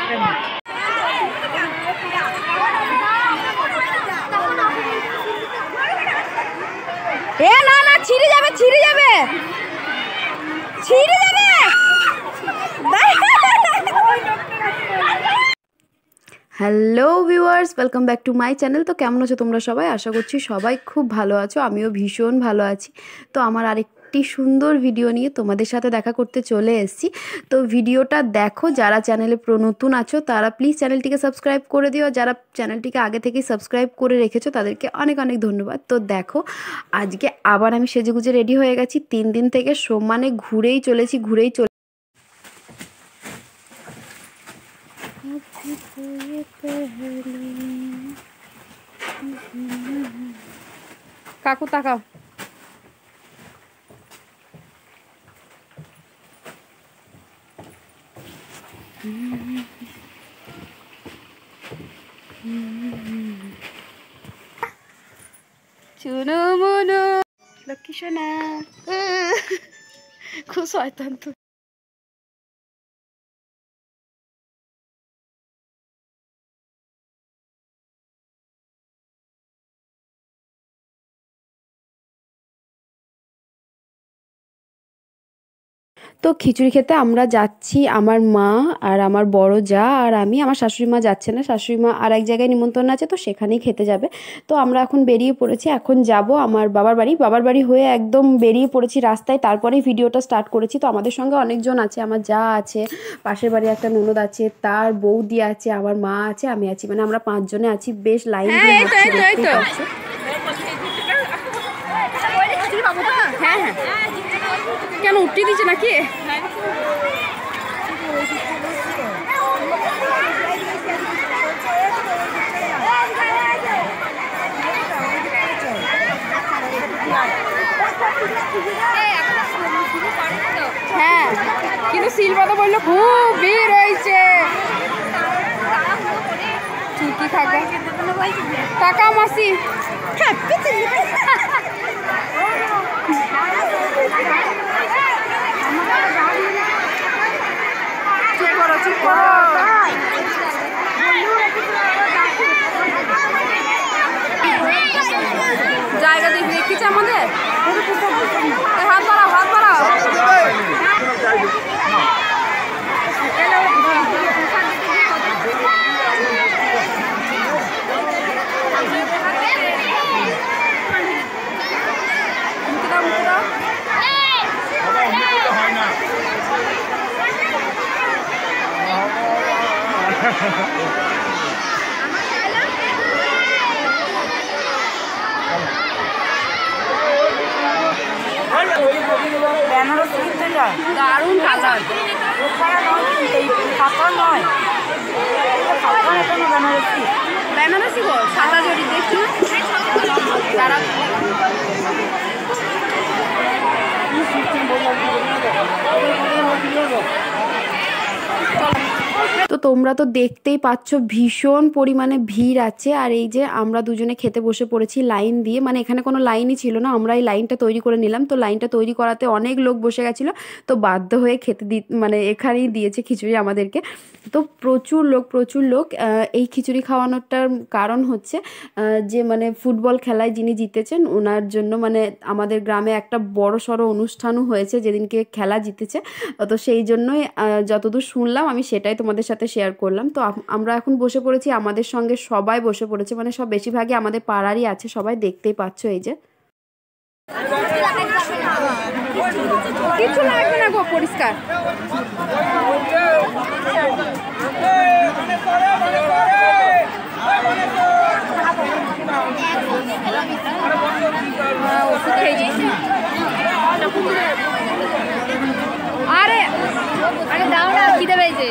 এ না না ছিঁড়ে যাবে ছিঁড়ে যাবে ছিঁড়ে যাবে। Hello viewers, welcome back to my channel. তো কেমন আছো তোমরা সবাই? আশা করছি সবাই খুব ভালো আছো, আমিও ভীষণ ভালো আছি। তো আমার আরেকটি সুন্দর ভিডিও নিয়ে তোমাদের সাথে দেখা করতে চলে এসেছি। তো ভিডিওটা দেখো, যারা চ্যানেলে নতুন আছো তারা প্লিজ চ্যানেলটিকে সাবস্ক্রাইব করে দিও, যারা চ্যানেলটিকে আগে থেকেই সাবস্ক্রাইব করে রেখেছো তাদেরকে অনেক অনেক ধন্যবাদ। তো দেখো, আজকে আবার আমি সেজেগুজে রেডি হয়ে গেছি। 3 দিন থেকে সমানে ঘুরেই চলেছি। কাকু তাকাও, চুনু মুনু লক্ষ্মী সোনা খুব শয়তান তো। তো খিচুড়ি খেতে আমরা যাচ্ছি, আমার মা আর আমার বড় যা আর আমি। আমার শাশুড়ি মা যাচ্ছে না, শাশুড়ি মা আর এক জায়গায় নিমন্ত্রণ আছে, তো সেখানেই খেতে যাবে। তো আমরা এখন বেরিয়ে পড়েছি, এখন যাব আমার বাবার বাড়ি হয়ে একদম বেরিয়ে পড়েছি রাস্তায়। তারপরেই ভিডিওটা স্টার্ট করেছি। তো আমাদের সঙ্গে অনেকজন আছে, আমার যা আছে, পাশের বাড়ি একটা ননদ আছে, তার বৌদি আছে, আমার মা আছে, আমি আছি, মানে আমরা 5 জনে আছি। বেশ লাইন দিয়ে হাঁটছি, দেখতেই পাচ্ছ। হ্যাঁ হ্যাঁ, কেন উঠিয়ে দিচ্ছে নাকি? হ্যাঁ, কিন্তু শিলপাতা বললো খুব ভিড় হয়েছে। চুকি থাকা টাকা মাসি চুপ করো। জায়গা দেখেছে আমাদের, হাত বাড়াও হাত বাড়াও। দারুণ কালার, বেনারসি গো, সাদা জড়ি দেখছি না। তো তোমরা তো দেখতেই পাচ্ছ ভীষণ পরিমাণে ভিড় আছে। আর এই যে আমরা দুজনে খেতে বসে পড়েছি লাইন দিয়ে, মানে এখানে কোনো লাইনই ছিল না, আমরা এই লাইনটা তৈরি করে নিলাম। তো লাইনটা তৈরি করাতে অনেক লোক বসে গেছিলো, তো বাধ্য হয়ে খেতে মানে এখানেই দিয়েছে খিচুড়ি আমাদেরকে। তো প্রচুর লোক। এই খিচুড়ি খাওয়ানোটার কারণ হচ্ছে যে মানে ফুটবল খেলায় যিনি জিতেছেন ওনার জন্য, মানে আমাদের গ্রামে একটা বড়সড় অনুষ্ঠানও হয়েছে যেদিনকে খেলা জিতেছে। তো সেই জন্যই যতদূর শুনলাম আমি সেটাই তোমাদের সাথে শেয়ার করলাম। তো আমরা এখন বসে পড়েছি, আমাদের সঙ্গে সবাই বসে পড়েছে, মানে সব বেশিরভাগই আমাদের পাড়ারই আছে, সবাই দেখতেই পাচ্ছ। এই যে কিছু লাগবে না গো, পরিষ্কার। আরে আরে দাও না, খিদে পেয়েছে।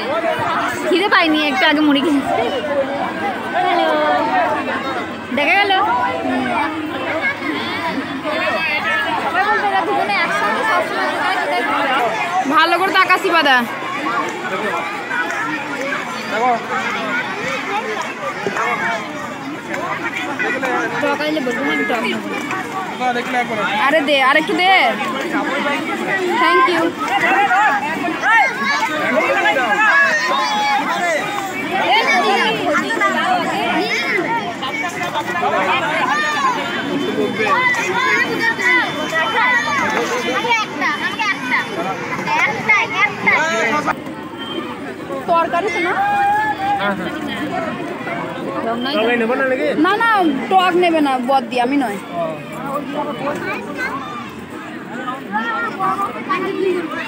খিদে পাইনি, একটু আগে মুড়ি খেয়েছি। দেখা গেল ভালো করে তাকাসি বাদা। আরে দে, আরেকটু দে। Thank you. তরকারি তো না, না টক নেবে না, বদ দিয়ে আমি নয়।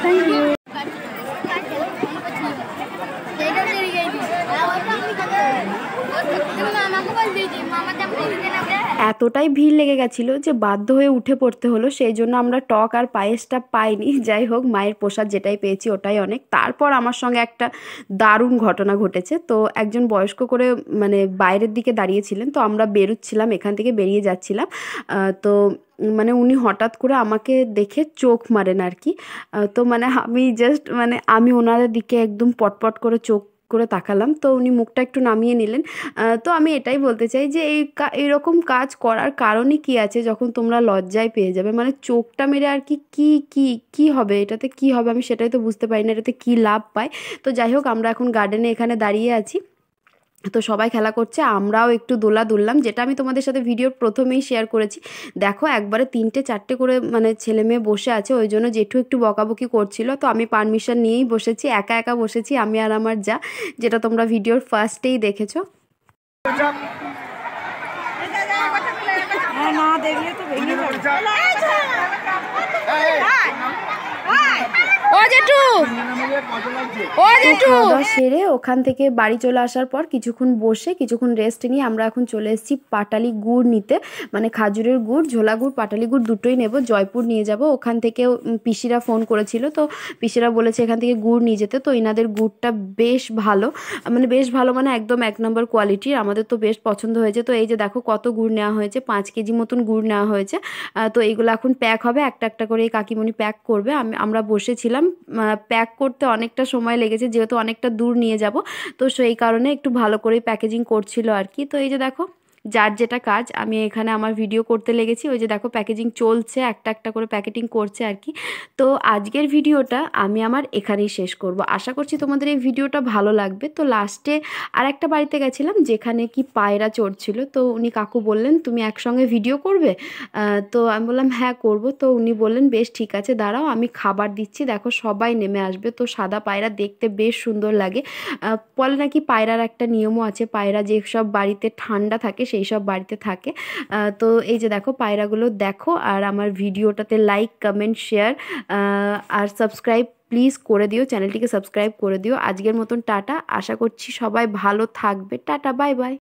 Thank you. এতটাই ভিড় লেগে গেছিলো যে বাধ্য হয়ে উঠে পড়তে হলো, সেই জন্য আমরা টক আর পায়েসটা পাইনি। যাই হোক, মায়ের প্রসাদ যেটাই পেয়েছি ওটাই অনেক। তারপর আমার সঙ্গে একটা দারুণ ঘটনা ঘটেছে। তো একজন বয়স্ক করে মানে বাইরের দিকে দাঁড়িয়েছিলেন, তো আমরা বেরোচ্ছিলাম, এখান থেকে বেরিয়ে যাচ্ছিলাম। তো মানে উনি হঠাৎ করে আমাকে দেখে চোখ মারেন আর কি। তো মানে আমি জাস্ট মানে আমি ওনাদের দিকে একদম পটপট করে চোখ করে তাকালাম, তো উনি মুখটা একটু নামিয়ে নিলেন। তো আমি এটাই বলতে চাই যে এইরকম কাজ করার কারণই কি আছে যখন তোমরা লজ্জায় পেয়ে যাবে, মানে চোখটা মেরে আর কি কি কি কি হবে, এটাতে কি হবে আমি সেটাই তো বুঝতে পারি না, এটাতে কি লাভ পায়। তো যাই হোক, আমরা এখন গার্ডেনে এখানে দাঁড়িয়ে আছি, তো সবাই খেলা করছে, আমরাও একটু দোলা দুললাম, যেটা আমি তোমাদের সাথে ভিডিওর প্রথমেই শেয়ার করেছি। দেখো একবারে 3টে 4টে করে মানে ছেলে মেয়ে বসে আছে, ওই জন্য জেঠু একটু বকাবকি করছিল, তো আমি পারমিশন নিয়েই বসেছি, একা একা বসেছি আমি আর আমার যা, যেটা তোমরা ভিডিওর ফার্স্টেই দেখেছো। না দেখলে তো ভেঙে সেরে ওখান থেকে বাড়ি চলে আসার পর কিছুক্ষণ বসে কিছুক্ষণ রেস্ট নিয়ে আমরা এখন চলে এসেছি পাটালি গুড় নিতে, মানে খাজুরের গুড়, ঝোলা গুড়, পাটালি গুড় দুটোই নেব, জয়পুর নিয়ে যাব। ওখান থেকে পিসিরা ফোন করেছিল, তো পিসিরা বলেছে এখান থেকে গুড় নিয়ে যেতে। তো এনাদের গুড়টা বেশ ভালো, মানে একদম 1 নম্বর কোয়ালিটির, আমাদের তো বেশ পছন্দ হয়েছে। তো এই যে দেখো কত গুড় নেওয়া হয়েছে, 5 কেজি মতন গুড় নেওয়া হয়েছে। তো এইগুলো এখন প্যাক হবে, একটা একটা করে এই কাকিমণি প্যাক করবে। আমরা বসেছিলাম, প্যাক করতে অনেকটা সময় লেগেছে, যেহেতু অনেকটা দূর নিয়ে যাব, তো সেই কারণে একটু ভালো করেই প্যাকেজিং করছিল আর কি। তো এই যে দেখো যার যেটা কাজ, আমি এখানে আমার ভিডিও করতে লেগেছি, ওই যে দেখো প্যাকেজিং চলছে, একটা একটা করে প্যাকেটিং করছে আর কি। তো আজকের ভিডিওটা আমি আমার এখানেই শেষ করব, আশা করছি তোমাদের এই ভিডিওটা ভালো লাগবে। তো লাস্টে আর একটা বাড়িতে গেছিলাম যেখানে কি পায়রা চড়ছিল, তো উনি কাকু বললেন তুমি একসঙ্গে ভিডিও করবে, তো আমি বললাম হ্যাঁ করব। তো উনি বললেন বেশ ঠিক আছে দাঁড়াও আমি খাবার দিচ্ছি, দেখো সবাই নেমে আসবে। তো সাদা পায়রা দেখতে বেশ সুন্দর লাগে, বলে নাকি পায়রার একটা নিয়মও আছে, পায়রা যেসব বাড়িতে ঠান্ডা থাকে সেই সব বাড়িতে থাকে। তো এই যে দেখো পায়রাগুলো দেখো, আর আমার ভিডিওটাতে লাইক কমেন্ট শেয়ার আর সাবস্ক্রাইব প্লিজ করে দিও, চ্যানেলটিকে সাবস্ক্রাইব করে দিও। আজকের মতন টাটা, আশা করছি সবাই ভালো থাকবে, টাটা বাই বাই।